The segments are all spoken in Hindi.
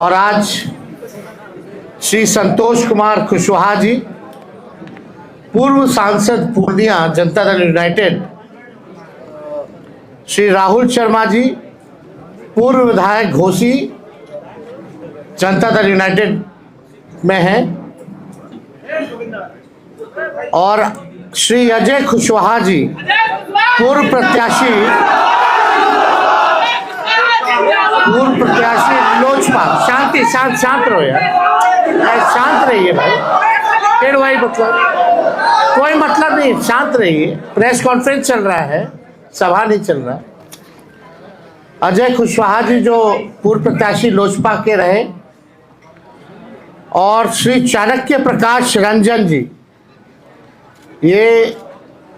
और आज श्री संतोष कुमार कुशवाहा जी, पूर्व सांसद पूर्णिया जनता दल यूनाइटेड, श्री राहुल शर्मा जी, पूर्व विधायक घोसी जनता दल यूनाइटेड में हैं, और श्री अजय कुशवाहा जी, पूर्व प्रत्याशी लोजपा। शांत रहो यार, शांत रहिए भाई। पेड़ भाई कोई मतलब नहीं, शांत रहिए। प्रेस कॉन्फ्रेंस चल रहा है, सभा नहीं चल रहा। अजय कुशवाहा जी जो पूर्व प्रत्याशी लोजपा के रहे, और श्री चाणक्य प्रकाश रंजन जी, ये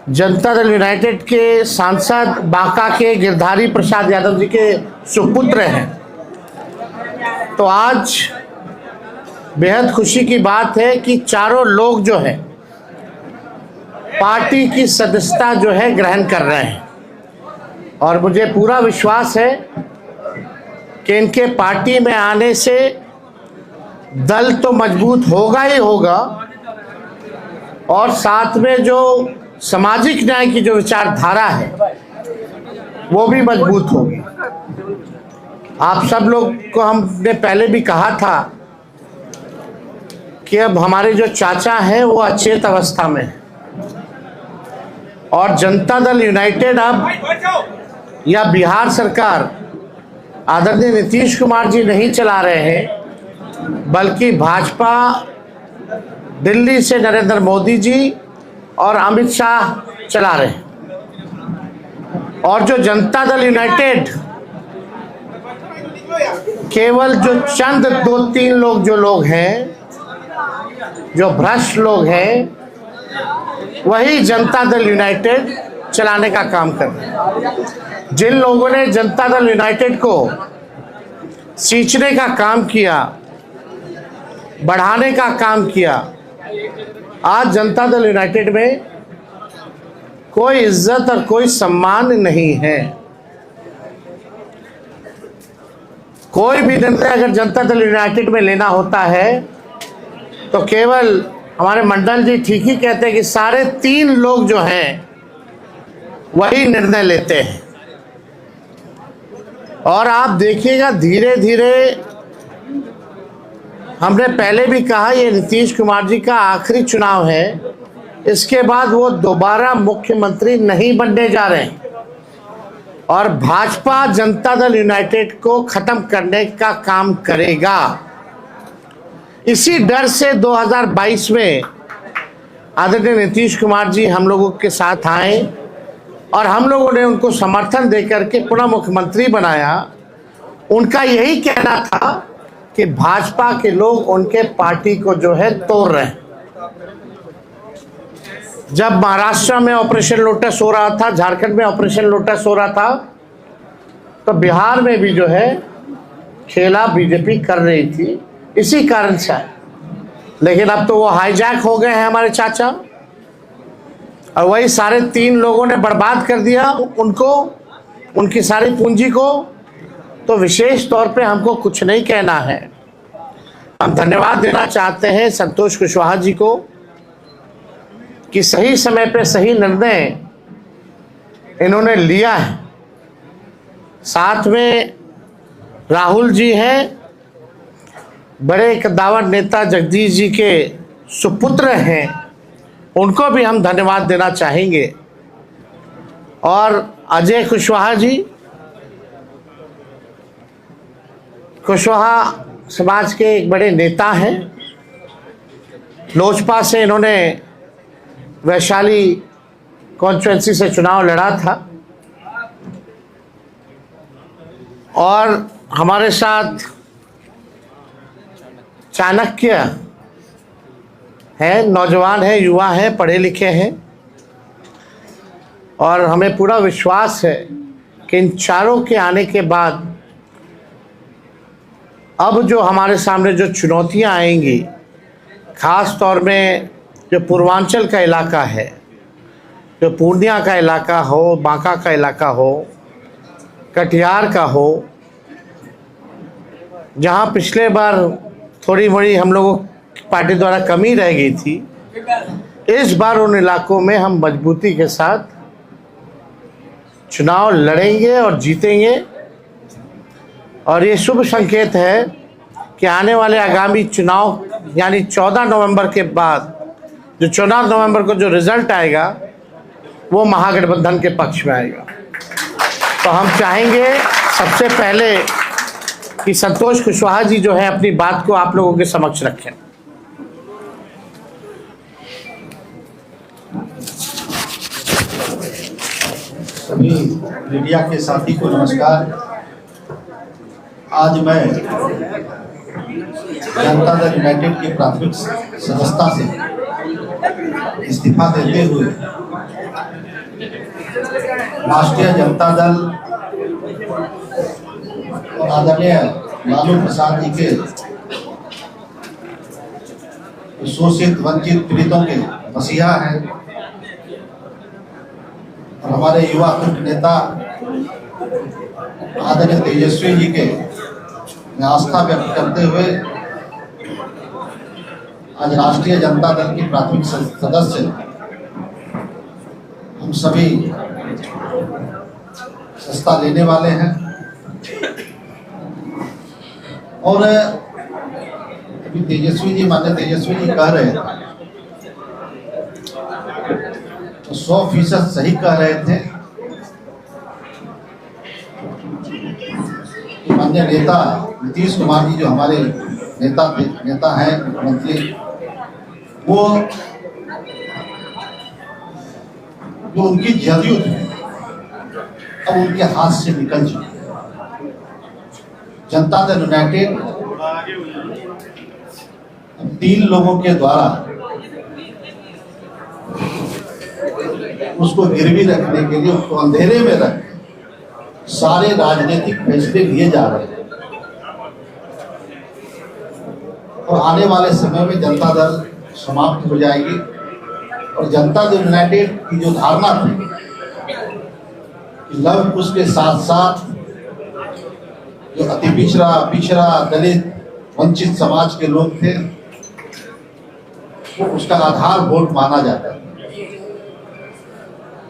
जनता दल यूनाइटेड के सांसद बांका के गिरधारी प्रसाद यादव जी के सुपुत्र हैं। तो आज बेहद खुशी की बात है कि चारों लोग जो है पार्टी की सदस्यता जो है ग्रहण कर रहे हैं, और मुझे पूरा विश्वास है कि इनके पार्टी में आने से दल तो मजबूत होगा ही होगा, और साथ में जो सामाजिक न्याय की जो विचारधारा है वो भी मजबूत होगी। आप सब लोग को हमने पहले भी कहा था कि अब हमारे जो चाचा हैं वो अचेत अवस्था में है, और जनता दल यूनाइटेड अब या बिहार सरकार आदरणीय नीतीश कुमार जी नहीं चला रहे हैं, बल्कि भाजपा दिल्ली से नरेंद्र मोदी जी और अमित शाह चला रहे हैं। और जो जनता दल यूनाइटेड केवल जो चंद 2-3 लोग जो लोग हैं, जो भ्रष्ट लोग हैं, वही जनता दल यूनाइटेड चलाने का काम कर रहे हैं। जिन लोगों ने जनता दल यूनाइटेड को सींचने का काम किया, बढ़ाने का काम किया, आज जनता दल यूनाइटेड में कोई इज्जत और कोई सम्मान नहीं है। कोई भी निर्णय अगर जनता दल यूनाइटेड में लेना होता है तो केवल हमारे मंडल जी ठीक ही कहते हैं कि सारे 3 लोग जो हैं वही निर्णय लेते हैं। और आप देखिएगा धीरे धीरे, हमने पहले भी कहा ये नीतीश कुमार जी का आखिरी चुनाव है, इसके बाद वो दोबारा मुख्यमंत्री नहीं बनने जा रहे हैं, और भाजपा जनता दल यूनाइटेड को खत्म करने का काम करेगा। इसी डर से 2022 में आदरणीय नीतीश कुमार जी हम लोगों के साथ आए, और हम लोगों ने उनको समर्थन देकर के पुनः मुख्यमंत्री बनाया। उनका यही कहना था कि भाजपा के लोग उनके पार्टी को जो है तोड़ रहे हैं। जब महाराष्ट्र में ऑपरेशन लोटस हो रहा था, झारखंड में ऑपरेशन लोटस हो रहा था, तो बिहार में भी जो है खेला बीजेपी कर रही थी, इसी कारण से। लेकिन अब तो वो हाईजैक हो गए हैं हमारे चाचा, और वही सारे 3 लोगों ने बर्बाद कर दिया उनको, उनकी सारी पूंजी को। तो विशेष तौर पे हमको कुछ नहीं कहना है, हम धन्यवाद देना चाहते हैं संतोष कुशवाहा जी को कि सही समय पे सही निर्णय इन्होंने लिया है। साथ में राहुल जी हैं, बड़े कद्दावर नेता जगदीश जी के सुपुत्र हैं, उनको भी हम धन्यवाद देना चाहेंगे। और अजय कुशवाहा जी, कुशवाहा समाज के एक बड़े नेता हैं। लोजपा से इन्होंने वैशाली कॉन्स्टिट्यूएंसी से चुनाव लड़ा था, और हमारे साथ चाणक्य है, नौजवान है, युवा है, पढ़े लिखे हैं, और हमें पूरा विश्वास है कि इन चारों के आने के बाद अब जो हमारे सामने जो चुनौतियां आएंगी, खास तौर में जो पूर्वांचल का इलाका है, जो पूर्णिया का इलाका हो, बांका का इलाका हो, कटिहार का हो, जहां पिछले बार थोड़ी बड़ी हम लोगों की पार्टी द्वारा कमी रह गई थी, इस बार उन इलाकों में हम मजबूती के साथ चुनाव लड़ेंगे और जीतेंगे। और ये शुभ संकेत है कि आने वाले आगामी चुनाव यानी 14 नवंबर के बाद जो 14 नवंबर को जो रिजल्ट आएगा वो महागठबंधन के पक्ष में आएगा। तो हम चाहेंगे सबसे पहले कि संतोष कुशवाहा जी जो है अपनी बात को आप लोगों के समक्ष रखें। सभी मीडिया के साथी को नमस्कार। आज मैं जनता दल यूनाइटेड की प्राथमिक सदस्यता से इस्तीफा देते हुए राष्ट्रीय जनता दल और आदरणीय लालू प्रसाद जी के शोषित वंचित पीड़ितों के मसीहा हैं और हमारे युवा कुट नेता आदरणीय तेजस्वी जी के मैं आस्था व्यक्त करते हुए आज राष्ट्रीय जनता दल की प्राथमिक सदस्य हम सभी सस्ता लेने वाले हैं। और अभी तेजस्वी जी माननीय तेजस्वी जी कह रहे थे तो 100% सही कह रहे थे। माननीय नेता नीतीश कुमार जी जो हमारे नेता हैं मुख्यमंत्री, वो जो उनकी जदयू थी अब उनके हाथ से निकल चुकी है। जनता दल यूनाइटेड अब 3 लोगों के द्वारा उसको गिरवी रखने के लिए, उसको अंधेरे में रख सारे राजनीतिक फैसले लिए जा रहे हैं। और आने वाले समय में जनता दल समाप्त हो जाएगी और जनता दल यूनाइटेड की जो धारणा थी कि लव कुश के साथ साथ जो अति पिछड़ा दलित वंचित समाज के लोग थे वो उसका आधार वोट माना जाता था।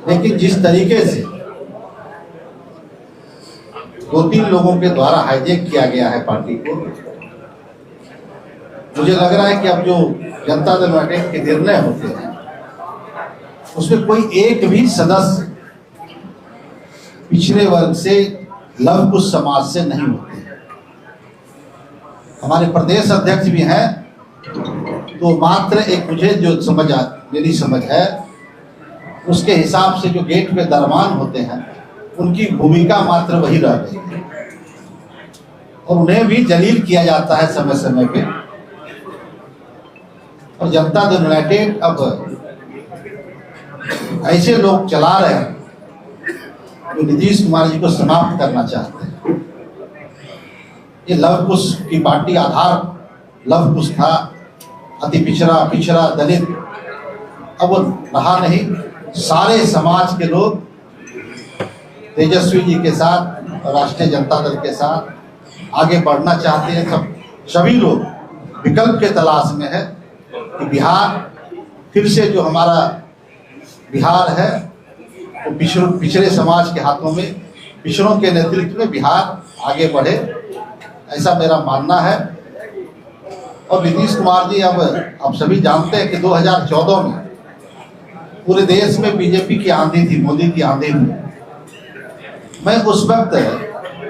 लेकिन जिस तरीके से 2-3 लोगों के द्वारा हाईजैक किया गया है पार्टी को, मुझे लग रहा है कि अब जो जनता दल यूनाइटेड के निर्णय होते हैं उसमें कोई एक भी सदस्य पिछड़े वर्ग से लव कुश समाज से नहीं होते। हमारे प्रदेश अध्यक्ष भी हैं तो मात्र एक मुझे जो मेरी समझ है उसके हिसाब से जो गेट पे दरमान होते हैं उनकी भूमिका मात्र वही रह गई है और उन्हें भी जलील किया जाता है समय समय पे। और जनता दल यूनाइटेड अब ऐसे लोग चला रहे हैं जो नीतीश कुमार जी को समाप्त करना चाहते हैं। ये लव कुश की पार्टी आधार लव कुश था, अति पिछड़ा दलित, अब वो रहा नहीं। सारे समाज के लोग तेजस्वी जी के साथ और राष्ट्रीय जनता दल के साथ आगे बढ़ना चाहते हैं। सभी लोग विकल्प के तलाश में है कि बिहार फिर से जो हमारा बिहार है वो पिछड़े समाज के हाथों में, पिछड़ों के नेतृत्व में बिहार आगे बढ़े, ऐसा मेरा मानना है। और नीतीश कुमार जी अब आप सभी जानते हैं कि 2014 में पूरे देश में बीजेपी की आंधी थी, मोदी की आंधी थी। मैं उस वक्त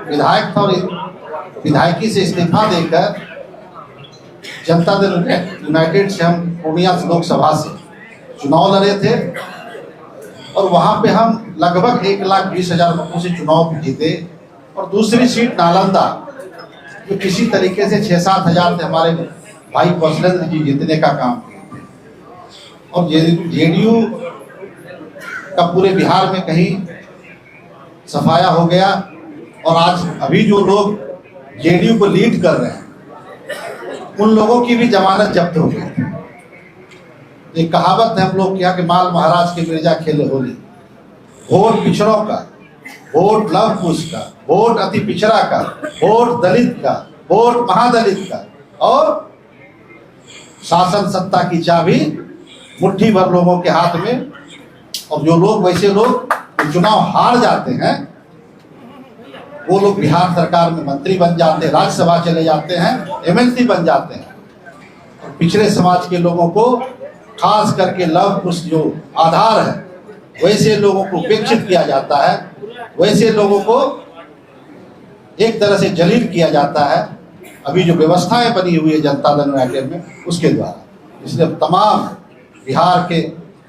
विधायक था और विधायकी से इस्तीफा देकर जनता दल यूनाइटेड से हम पूर्णिया लोकसभा से चुनाव लड़े थे और वहां पे हम लगभग 1,20,000 मतों से चुनाव जीते। और दूसरी सीट नालंदा जो किसी तरीके से 6-7 हज़ार से हमारे भाई कौशलेंद्र जी जीतने का काम किए थे। और जेडीयू का पूरे बिहार में कहीं सफाया हो गया और आज अभी जो लोग जेडीयू को लीड कर रहे हैं उन लोगों की भी जमानत जब्त हो गई। एक कहावत है हम लोग के यहाँ के माल महाराज के मिर्जा खेले होली। वोट पिछड़ों का, वोट लव कुश का, वोट अति पिछड़ा का, वोट दलित का, वोट महादलित का, और शासन सत्ता की चाबी मुट्ठी भर लोगों के हाथ में। और जो लोग, वैसे लोग जो चुनाव हार जाते हैं, वो लोग बिहार सरकार में मंत्री बन जाते हैं, राज्यसभा चले जाते हैं, एमएलसी बन जाते हैं। और पिछड़े समाज के लोगों को, खास करके लव कुश जो आधार है, वैसे लोगों को उपेक्षित किया जाता है, वैसे लोगों को एक तरह से जलील किया जाता है। अभी जो व्यवस्थाएं बनी हुई है जनता दल यूनाइटेड में, उसके द्वारा। इसलिए तमाम बिहार के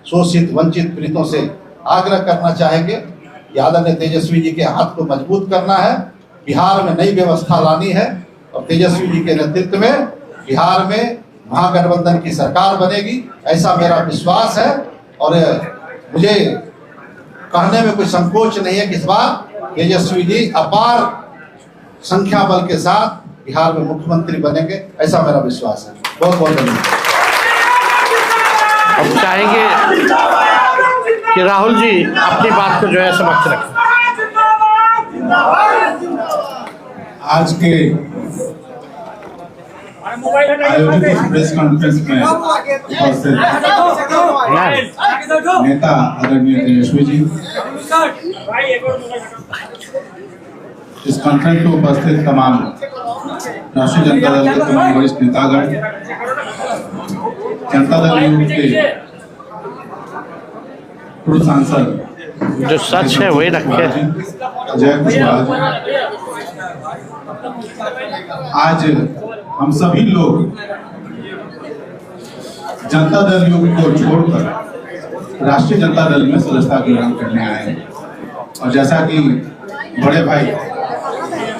शोषित वंचित पीड़ितों से आग्रह करना चाहेंगे कि आदरणीय तेजस्वी जी के हाथ को मजबूत करना है, बिहार में नई व्यवस्था लानी है, और तेजस्वी जी के नेतृत्व में बिहार में महागठबंधन की सरकार बनेगी, ऐसा मेरा विश्वास है। और मुझे कहने में कोई संकोच नहीं है कि इस बार तेजस्वी जी अपार संख्या बल के साथ बिहार में मुख्यमंत्री बनेंगे, ऐसा मेरा विश्वास है। बहुत बहुत धन्यवाद। अब चाहेंगे कि राहुल जी अपनी बात को जो है समक्ष रखें। आज के आयोजित प्रेस कॉन्फ्रेंस में उपस्थित नेता आदरणीय तेजस्वी जी, इस कॉन्फ्रेंस में उपस्थित तमाम राष्ट्रीय जनता दल के तमाम वरिष्ठ नेतागण, जनता दल यूथ के पूर्व सांसद जो सच है वही रखे। जय कुशवाहा, आज हम सभी लोग जनता दल यूथ को छोड़कर राष्ट्रीय जनता दल में सदस्यता ग्रहण करने आए हैं। और जैसा कि बड़े भाई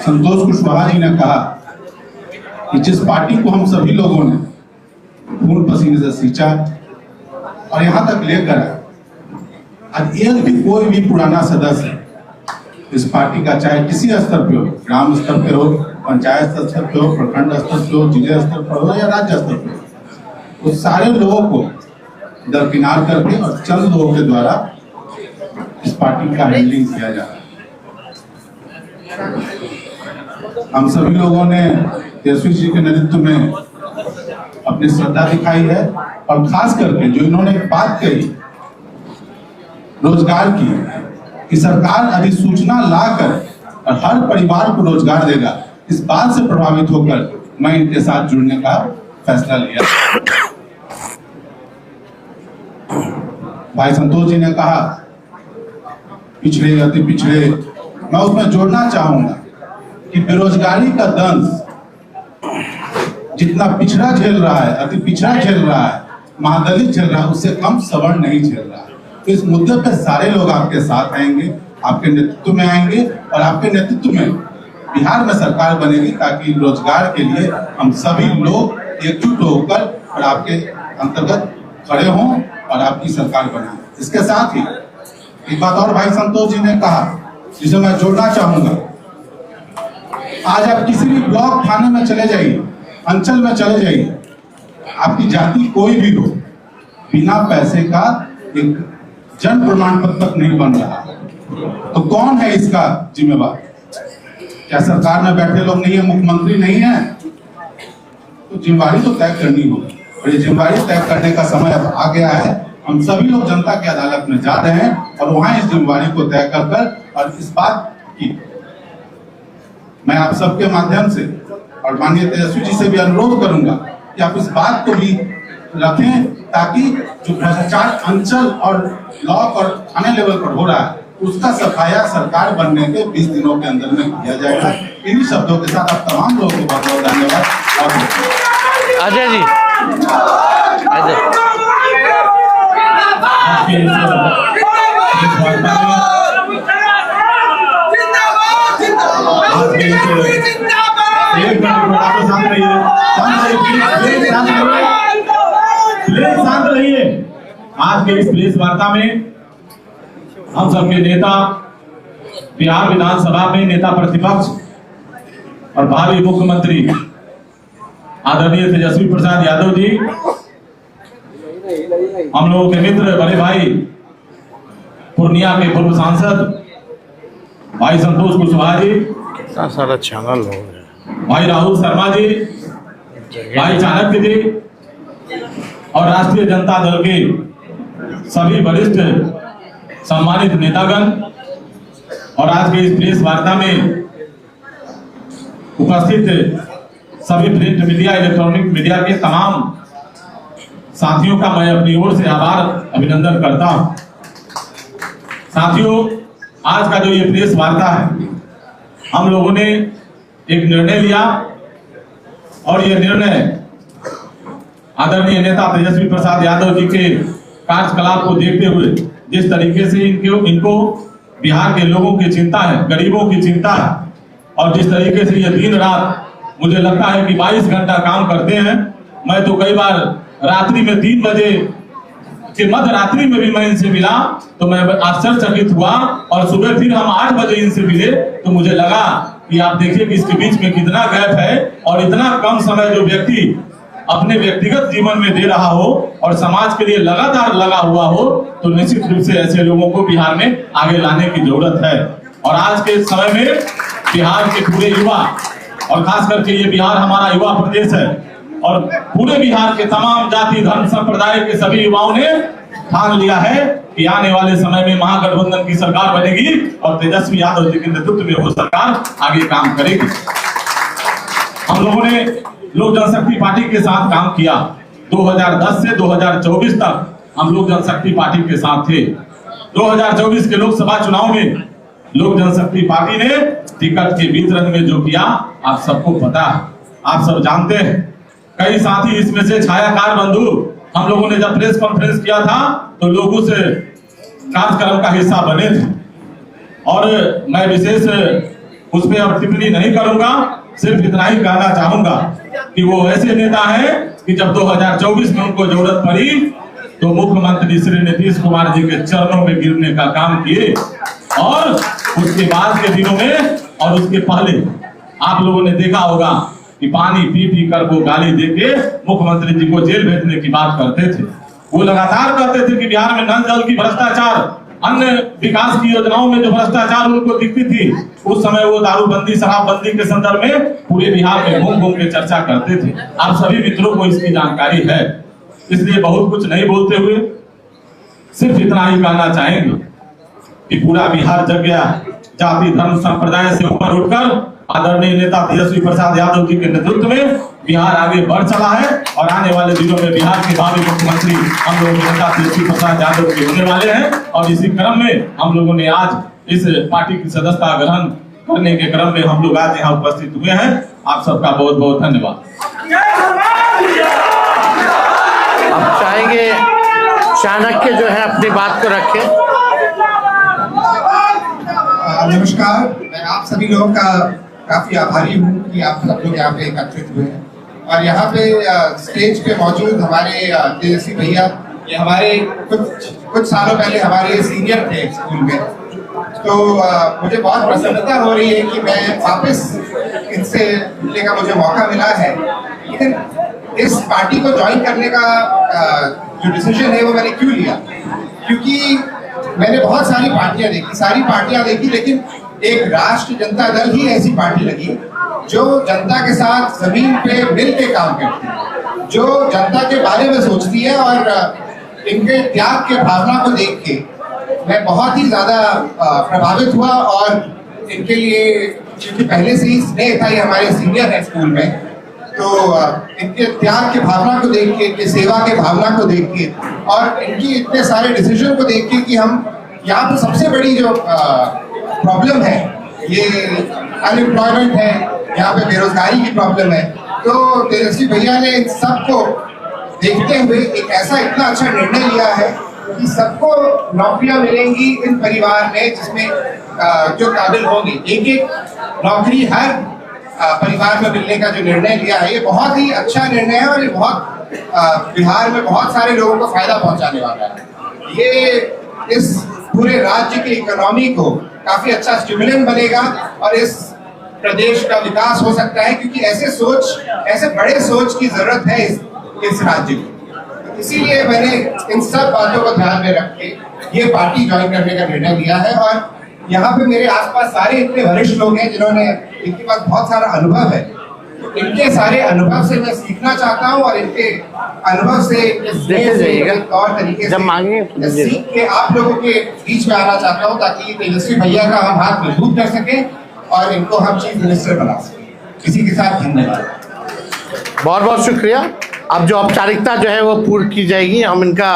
संतोष कुशवाहा जी ने कहा कि जिस पार्टी को हम सभी लोगों ने खून पसीने से सींचा और यहाँ तक लेकर आज एक भी कोई भी पुराना सदस्य इस पार्टी का, चाहे किसी स्तर पे हो, ग्राम स्तर पे हो, पंचायत स्तर पे हो, प्रखंड स्तर पे हो, जिले स्तर पर हो या राज्य स्तर पे हो, उस सारे लोगों को दरकिनार करके और चंद लोगों के द्वारा इस पार्टी का हैंडलिंग किया जा रहा है। हम सभी लोगों ने तेजस्वी जी के नेतृत्व में अपनी श्रद्धा दिखाई है, और खास करके जो इन्होंने बात कही रोजगार की, कि सरकार अधिसूचना लाकर और हर परिवार को रोजगार देगा, इस बात से प्रभावित होकर मैं इनके साथ जुड़ने का फैसला लिया। भाई संतोष जी ने कहा पिछड़े अति पिछड़े, मैं उसमें जोड़ना चाहूंगा कि बेरोजगारी का दंश जितना पिछड़ा झेल रहा है, अति पिछड़ा झेल रहा है, महादलित झेल रहा है, उससे कम सवर्ण नहीं झेल रहा है। तो इस मुद्दे पे सारे लोग आपके साथ आएंगे, आपके नेतृत्व में आएंगे, और आपके नेतृत्व में बिहार में सरकार बनेगी, ताकि रोजगार के लिए हम सभी लोग एकजुट होकर और आपके अंतर्गत खड़े हों और आपकी सरकार बनाएं। इसके साथ ही एक बात और भाई संतोष जी ने कहा, जिसे मैं जोड़ना चाहूंगा, आज आप किसी भी ब्लॉक थाने में चले जाइए, अंचल में चले जाइए, आपकी जाति कोई भी हो, बिना पैसे का एक जन प्रमाण पत्र तक नहीं बन रहा। तो कौन है इसका जिम्मेवार? क्या सरकार में बैठे लोग नहीं है, मुख्यमंत्री नहीं है? तो जिम्मेवारी तो तय करनी होगी, और ये जिम्मेवारी तय करने का समय अब आ गया है। हम सभी लोग जनता की अदालत में जा रहे हैं और वहां इस जिम्मेवारी को तय कर और इस बात की मैं आप सबके माध्यम से और माननीय तेजस्वी जी से भी अनुरोध करूंगा कि आप इस बात को भी रखें, ताकि जो भ्रष्टाचार अंचल और ब्लॉक और थाने लेवल पर हो रहा है, उसका सफाया सरकार बनने के 20 दिनों के अंदर में किया जाएगा। इन्हीं शब्दों के साथ आप तमाम लोगों को बहुत बहुत धन्यवाद। अजय जी, शांत रहिए। आज के इस प्रेस वार्ता में हम सबके नेता, बिहार विधानसभा में नेता प्रतिपक्ष और भावी मुख्यमंत्री आदरणीय तेजस्वी प्रसाद यादव जी, हम लोगों के मित्र बड़े भाई पूर्णिया के पूर्व सांसद भाई संतोष कुशवाहा जी, सारा चैनल हो गया। भाई राहुल शर्मा जी, भाई चाणक्य जी और राष्ट्रीय जनता दल के सभी वरिष्ठ सम्मानित नेतागण और आज के इस प्रेस वार्ता में उपस्थित सभी प्रिंट मीडिया, इलेक्ट्रॉनिक मीडिया के तमाम साथियों का मैं अपनी ओर से आभार अभिनंदन करता हूं। साथियों, आज का जो ये प्रेस वार्ता है, हम लोगों ने एक निर्णय लिया और ये निर्णय आदरणीय नेता तेजस्वी प्रसाद यादव जी के कार्यकलाप को देखते हुए, जिस तरीके से इनको बिहार के लोगों की चिंता है, गरीबों की चिंता है, और जिस तरीके से ये दिन रात मुझे लगता है कि 22 घंटा काम करते हैं। मैं तो कई बार रात्रि में 3 बजे के मध्य रात्रि में भी मैं इनसे मिला तो मैं आश्चर्यचकित हुआ, और सुबह फिर हम 8 बजे इनसे मिले तो मुझे लगा कि आप देखिए कि इसके बीच में कितना गैप है, और इतना कम समय जो व्यक्ति अपने व्यक्तिगत जीवन में दे रहा हो और समाज के लिए लगातार लगा हुआ हो, तो निश्चित रूप से ऐसे लोगों को बिहार में आगे लाने की जरूरत है। और आज के समय में बिहार के पूरे युवा, और खास करके ये बिहार हमारा युवा प्रदेश है, और पूरे बिहार के तमाम जाति धर्म संप्रदाय के सभी युवाओं ने ठान लिया है कि आने वाले समय में महागठबंधन की सरकार बनेगी और तेजस्वी यादव जी के नेतृत्व में वो सरकार आगे काम करेगी। हम लोगों ने लोक जनशक्ति पार्टी के साथ काम किया। 2010 से 2024 तक हम लोक जनशक्ति पार्टी के साथ थे। 2024 के लोकसभा चुनाव में लोक जनशक्ति पार्टी ने टिकट के वितरण में जो किया आप सबको पता है, आप सब जानते हैं। कई साथी इसमें से छायाकार बंधु, हम लोगों ने जब प्रेस कॉन्फ्रेंस किया था तो लोगों से कार्यक्रम का हिस्सा बने थे, और मैं विशेष उस पर अब टिप्पणी नहीं करूंगा, सिर्फ इतना ही कहना चाहूंगा कि वो ऐसे नेता हैं कि जब 2024 में उनको जरूरत पड़ी तो मुख्यमंत्री श्री नीतीश कुमार जी के चरणों में गिरने का काम किए, और उसके बाद के दिनों में और उसके पहले आप लोगों ने देखा होगा कि पानी पी पी कर वो गाली देके मुख्यमंत्री जी को जेल भेजने की बात करते थे। वो लगातार कहते थे कि बिहार में नल जल की भ्रष्टाचार, अन्य विकास की योजनाओं में जो भ्रष्टाचार उनको दिखती थी, उस समय वो दारूबंदी शराबबंदी के संदर्भ में पूरे बिहार में घूम घूम के चर्चा करते थे। आप सभी मित्रों को इसकी जानकारी है, इसलिए बहुत कुछ नहीं बोलते हुए सिर्फ इतना ही कहना चाहेंगे कि पूरा बिहार जग गया, जाति धर्म संप्रदाय से ऊपर उठकर आदरणीय नेता तेजस्वी प्रसाद यादव जी के नेतृत्व में बिहार आगे बढ़ चला है, और आने वाले दिनों में बिहार के भावी मुख्यमंत्री हम लोगों के नेता तेजस्वी प्रसाद यादव जी होने वाले हैं। और इसी क्रम में हम लोगों ने आज इस पार्टी की सदस्यता ग्रहण करने के क्रम में हम लोग आज यहाँ उपस्थित हुए हैं। आप सबका बहुत बहुत धन्यवाद। अब चाहेंगे चाणक्य जो है अपनी बात को रखें। नमस्कार, मैं आप सभी लोगों का काफी आभारी हूँ कि आप सब लोग यहाँ पे एकत्रित हुए हैं, और यहाँ पे स्टेज पे मौजूद हमारे तेजस्वी भैया, ये हमारे कुछ सालों पहले हमारे सीनियर थे स्कूल में, तो मुझे बहुत प्रसन्नता हो रही है कि मैं वापस इनसे मिलने का मुझे मौका मिला है। लेकिन इस पार्टी को ज्वाइन करने का जो डिसीजन है वो मैंने क्यों लिया, क्योंकि मैंने बहुत सारी पार्टियां देखी, लेकिन एक राष्ट्रीय जनता दल ही ऐसी पार्टी लगी जो जनता के साथ जमीन पे मिल के काम करती है, जो जनता के बारे में सोचती है, और इनके त्याग के भावना को देख के मैं बहुत ही ज्यादा प्रभावित हुआ। और इनके लिए क्योंकि पहले से ही स्नेह था, ये हमारे सीनियर है स्कूल में, तो इनके त्याग के भावना को देख के, इनके सेवा के भावना को देख के, और इनकी इतने सारे डिसीजन को देख के कि हम यहाँ पे सबसे बड़ी जो प्रॉब्लम है ये अनएम्प्लॉयमेंट है, यहाँ पे बेरोजगारी की प्रॉब्लम है, तो तेजस्वी भैया ने सबको देखते हुए एक ऐसा इतना अच्छा निर्णय लिया है कि सबको नौकरियां मिलेंगी इन परिवार में, जिसमें जो काबिल होंगे, एक नौकरी हर परिवार में मिलने का जो निर्णय लिया है, ये बहुत ही अच्छा निर्णय है, और ये बहुत बिहार में बहुत सारे लोगों को फायदा पहुंचाने वाला है। ये इस पूरे राज्य की इकोनॉमी को काफी अच्छा स्टिमुलेंट बनेगा, और इस प्रदेश का विकास हो सकता है, क्योंकि ऐसे बड़े सोच की जरूरत है इस राज्य की। इसीलिए मैंने इन सब बातों को ध्यान में रख के ये पार्टी ज्वाइन करने का निर्णय लिया है। और यहाँ पे मेरे आसपास सारे इतने वरिष्ठ लोग हैं जिन्होंने, इनके पास बहुत सारा अनुभव है, इनके सारे अनुभव से मैं सीखना चाहता हूं और इनके अनुभव से देखे जाइएगा। और तरीके जब से मांगे तो दीजिएगा। सीख के आप लोगों के बीच में आना चाहता हूं ताकि तेजस्वी भैया का हम हाथ मजबूत कर सके और इनको हम चीफ मिनिस्टर बना सके। इसी के साथ धन्यवाद। बहुत बहुत शुक्रिया। अब जो औपचारिकता जो है वो पूर्ण की जाएगी। हम इनका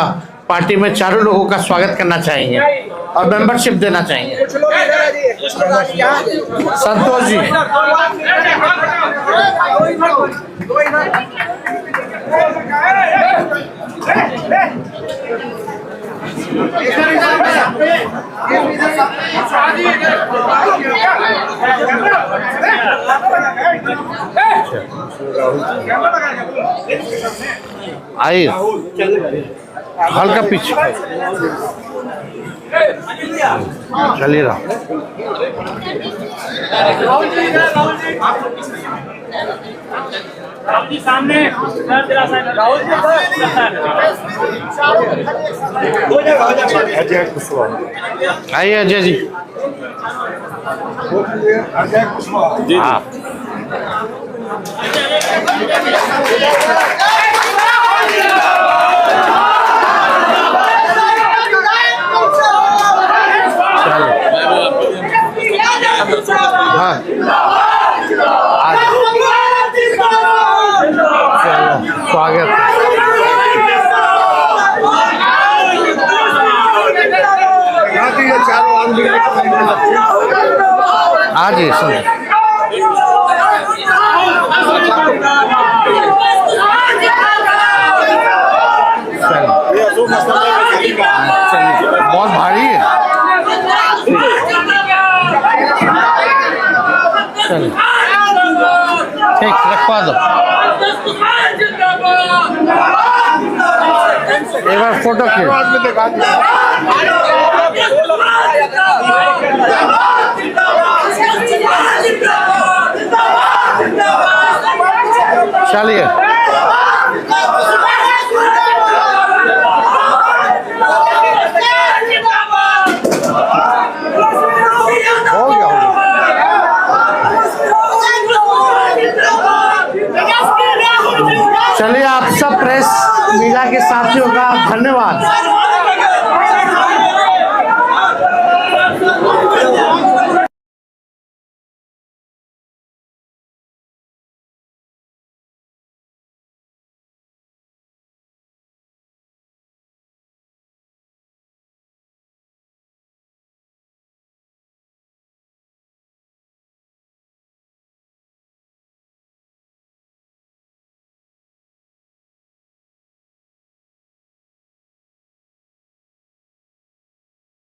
पार्टी में चारों लोगों का स्वागत करना चाहेंगे और मेंबरशिप देना चाहेंगे। संतोष जी, आइए हल्का पीछे चलिए रहा। राहुल जी सामने आइए अजय जी। हाँ हाँ स्वागत आज ही सुन बहुत भारी है। चलिए ठीक रखवा दो। एक बार फोटो खींच। चलिए हो गया। चलिए आप सब प्रेस मीडिया के साथियों का धन्यवाद।